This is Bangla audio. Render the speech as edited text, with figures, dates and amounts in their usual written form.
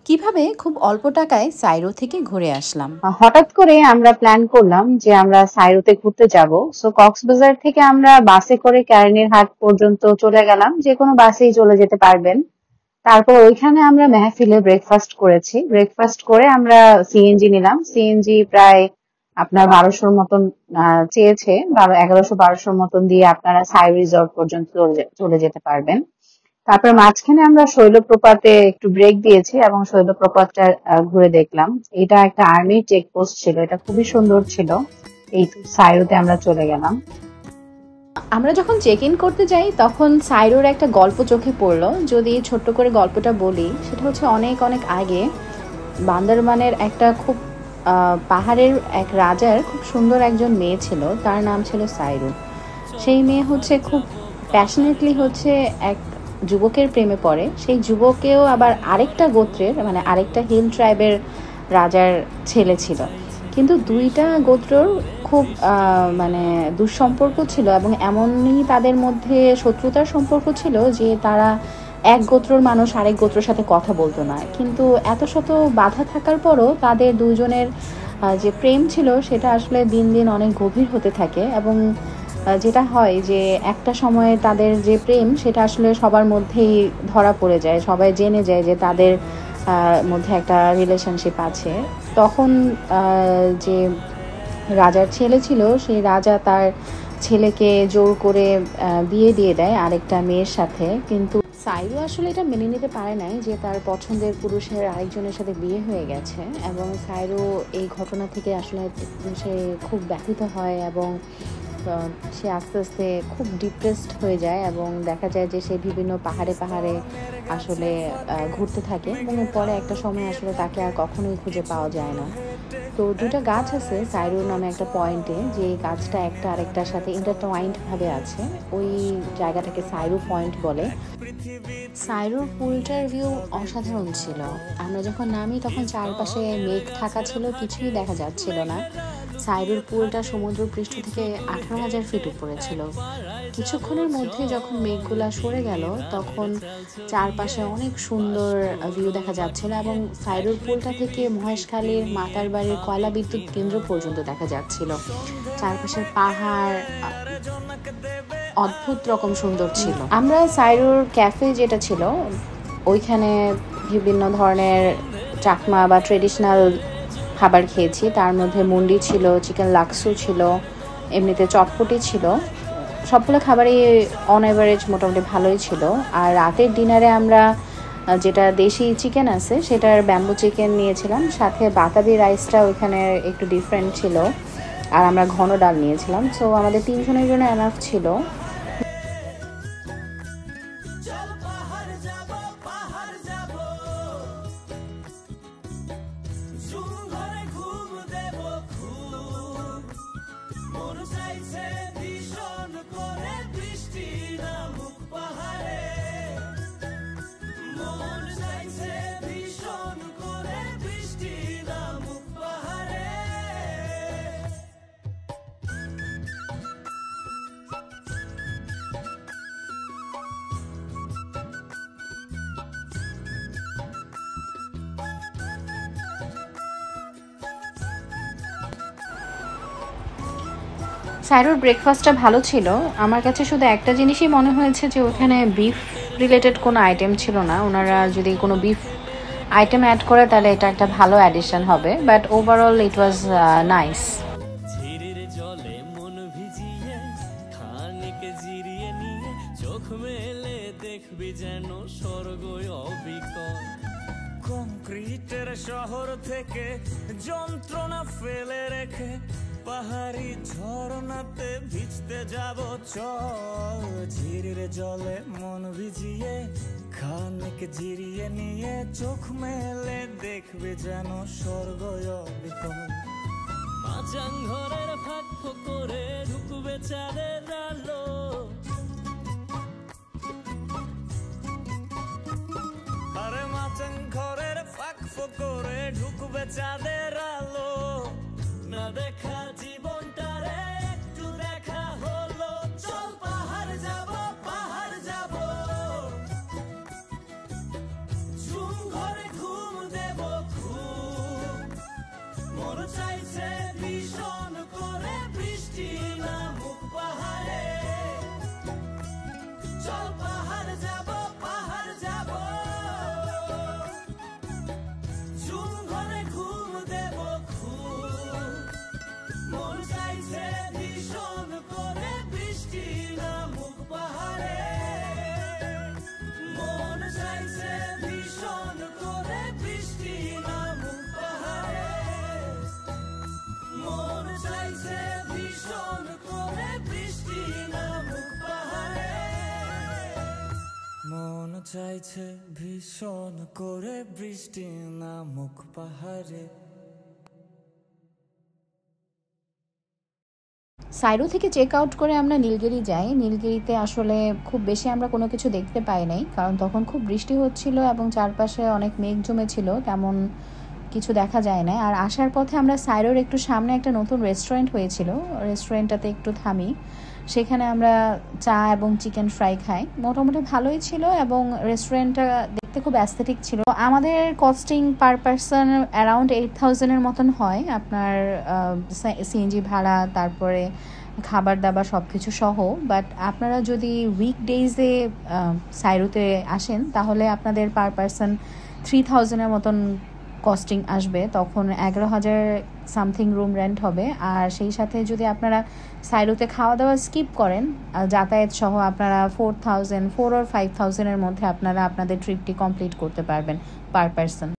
কিভাবে খুব অল্প টাকায় সাইরো থেকে ঘুরে আসলাম। হঠাৎ করে আমরা প্ল্যান করলাম যে আমরা সাইরোতে ঘুরতে যাব। সো কক্সবাজার থেকে আমরা বাসে করে ক্যারানির হাট পর্যন্ত চলে গেলাম, যে কোনো বাসেই চলে যেতে পারবেন। তারপর ওইখানে আমরা মেহফিলে ব্রেকফাস্ট করেছি। ব্রেকফাস্ট করে আমরা সিএনজি নিলাম। সিএনজি প্রায় আপনার 1200-র মতন চেয়েছে, 1100-1200-র মতন দিয়ে আপনারা সাই রিসর্ট পর্যন্ত চলে যেতে পারবেন। তারপর মাঝখানে আমরা শৈলপ্রপাতে একটু ব্রেক দিয়েছি এবং শৈলপ্রপাতটা ঘুরে দেখলাম। এটা একটা আর্মি চেকপোস্ট ছিল, এটা খুবই সুন্দর ছিল। এই সাইরোতে আমরা চলে গেলাম। আমরা যখন চেক ইন করতে যাই তখন সাইরোর একটা গল্প চোখে পড়লো। যদি ছোট্ট করে গল্পটা বলি, সেটা হচ্ছে অনেক অনেক আগে বান্দরবানের একটা খুব পাহাড়ের এক রাজার খুব সুন্দর একজন মেয়ে ছিল, তার নাম ছিল সাইরো। সেই মেয়ে হচ্ছে খুব প্যাশনেটলি হচ্ছে এক যুবকের প্রেমে পড়ে। সেই যুবকেও আবার আরেকটা গোত্রের, মানে আরেকটা হিল ট্রাইবের রাজার ছেলে ছিল। কিন্তু দুইটা গোত্রর খুব মানে দুঃসম্পর্ক ছিল এবং এমনই তাদের মধ্যে শত্রুতার সম্পর্ক ছিল যে তারা এক গোত্রর মানুষ আরেক গোত্রের সাথে কথা বলতো না। কিন্তু এত শত বাধা থাকার পরও তাদের দুজনের যে প্রেম ছিল সেটা আসলে দিন দিন অনেক গভীর হতে থাকে। এবং যেটা হয় যে একটা সময়ে তাদের যে প্রেম সেটা আসলে সবার মধ্যেই ধরা পড়ে যায়, সবাই জেনে যায় যে তাদের মধ্যে একটা রিলেশনশিপ আছে। তখন যে রাজার ছেলে ছিল, সেই রাজা তার ছেলেকে জোর করে বিয়ে দিয়ে দেয় আরেকটা মেয়ের সাথে। কিন্তু সাইরো আসলে এটা মেনে নিতে পারে নাই যে তার পছন্দের পুরুষের আরেকজনের সাথে বিয়ে হয়ে গেছে। এবং সাইরো এই ঘটনা থেকে আসলে সে খুব ব্যথিত হয় এবং সে আস্তে আস্তে খুব ডিপ্রেসড হয়ে যায় এবং দেখা যায় যে সে বিভিন্ন পাহাড়ে পাহাড়ে আসলে ঘুরতে থাকে এবং পরে একটা সময় আসলে তাকে আর কখনোই খুঁজে পাওয়া যায় না। তো দুটো গাছ আছে সাইরো নামে একটা পয়েন্টে, যে গাছটা একটা আরেকটার সাথে ইন্টারটুয়াইন্ড ভাবে আছে, ওই জায়গাটাকে সাইরো পয়েন্ট বলে। সাইরোর পুলটার ভিউ অসাধারণ ছিল। আমরা যখন নামি তখন চারপাশে মেঘ থাকা ছিল, কিছুই দেখা যাচ্ছিল না। সাইরোর পুলটা সমুদ্র পৃষ্ঠ থেকে 18,000 ফিট উপরে ছিল। কিছুক্ষণের মধ্যে যখন মেঘগুলা সরে গেল তখন চারপাশে অনেক সুন্দর ভিউ দেখা যাচ্ছিল এবং সাইরোর পুলটা থেকে মহেশখালীর মাতার বাড়ির কয়লা বিদ্যুৎ কেন্দ্র পর্যন্ত দেখা যাচ্ছিল। চারপাশের পাহাড় অদ্ভুত রকম সুন্দর ছিল। আমরা সাইরোর ক্যাফে যেটা ছিল ওইখানে বিভিন্ন ধরনের চাকমা বা ট্রেডিশনাল খাবার খেয়েছি। তার মধ্যে মুন্ডি ছিল, চিকেন লাক্সু ছিল, এমনিতে চটপটি ছিল। সবগুলো খাবারই অন এভারেজ মোটামুটি ভালোই ছিল। আর রাতের ডিনারে আমরা যেটা দেশি চিকেন আছে সেটার ব্যাম্বু চিকেন নিয়েছিলাম, সাথে বাতাবি রাইসটা ওইখানে একটু ডিফারেন্ট ছিল, আর আমরা ঘন ডাল নিয়েছিলাম। সো আমাদের 3 জনের জন্য এনাফ ছিল। সাইরোর ব্রেকফাস্টটা ভালো ছিল। আমার কাছে শুধু একটা জিনিসই মনে হয়েছে যে ওখানে বিফ রিলেটেড কোনো আইটেম ছিল না। ওনারা যদি কোনো বিফ আইটেম অ্যাড করে তাহলে এটা একটা ভালো অ্যাডিশন হবে, but overall it was nice. কংক্রিটের শহর থেকে যন্ত্রণা ফেলে রেখে পাহাড়ি ঝরনাতে ভিজতে যাব, চল ঝিরির জলে মন ভিজিয়ে খানিক জিরিয়ে নিয়ে চোখ মেলে দেখবে যেন স্বর্গ অবিকল। মাচাং ঘরের ফাঁক করে ঢুকবে চাঁদের আলো, আরে মাচাং ঘরের ফাঁক করে ঢুকবে চাঁদের আলো। না দেখা জীবনটারে একটু দেখা হলো, চল পাহাড় যাব পাহাড় যাব, ঝুম ঘরে ঘুম দে চাইছে ভীষণ করে বৃষ্টি নামুক পাহাড়ে। সাইরো থেকে চেক আউট করে আমরা নীলগিরি যাই। নীলগিরিতে আসলে খুব বেশি আমরা কোনো কিছু দেখতে পাই নাই, কারণ তখন খুব বৃষ্টি হচ্ছিল এবং চারপাশে অনেক মেঘ জমেছিল, তেমন কিছু দেখা যায় না। আর আসার পথে আমরা সাইরোর একটু সামনে একটা নতুন রেস্টুরেন্ট হয়েছিল, রেস্টুরেন্টটাতে একটু থামি। সেখানে আমরা চা এবং চিকেন ফ্রাই খাই, মোটামুটি ভালোই ছিল এবং রেস্টুরেন্টটা দেখতে খুব অ্যাস্থেটিক ছিল। আমাদের কস্টিং পার পারসন অ্যারাউন্ড 8,000-এর মতন হয়, আপনার সিএনজি ভাড়া, তারপরে খাবার দাবার সব কিছু সহ। বাট আপনারা যদি উইকডেজে সাইরোতে আসেন তাহলে আপনাদের পার পারসন 3,000-এর মতন কস্টিং আসবে। তখন 11,000 সামথিং রুম রেন্ট হবে। আর সেই সাথে যদি আপনারা সাইরোতে খাওয়া দাওয়া স্কিপ করেন, যাতায়াত সহ আপনারা 4,000 or 5,000-এর মধ্যে আপনারা আপনাদের ট্রিপটি কমপ্লিট করতে পারবেন পার পারসন।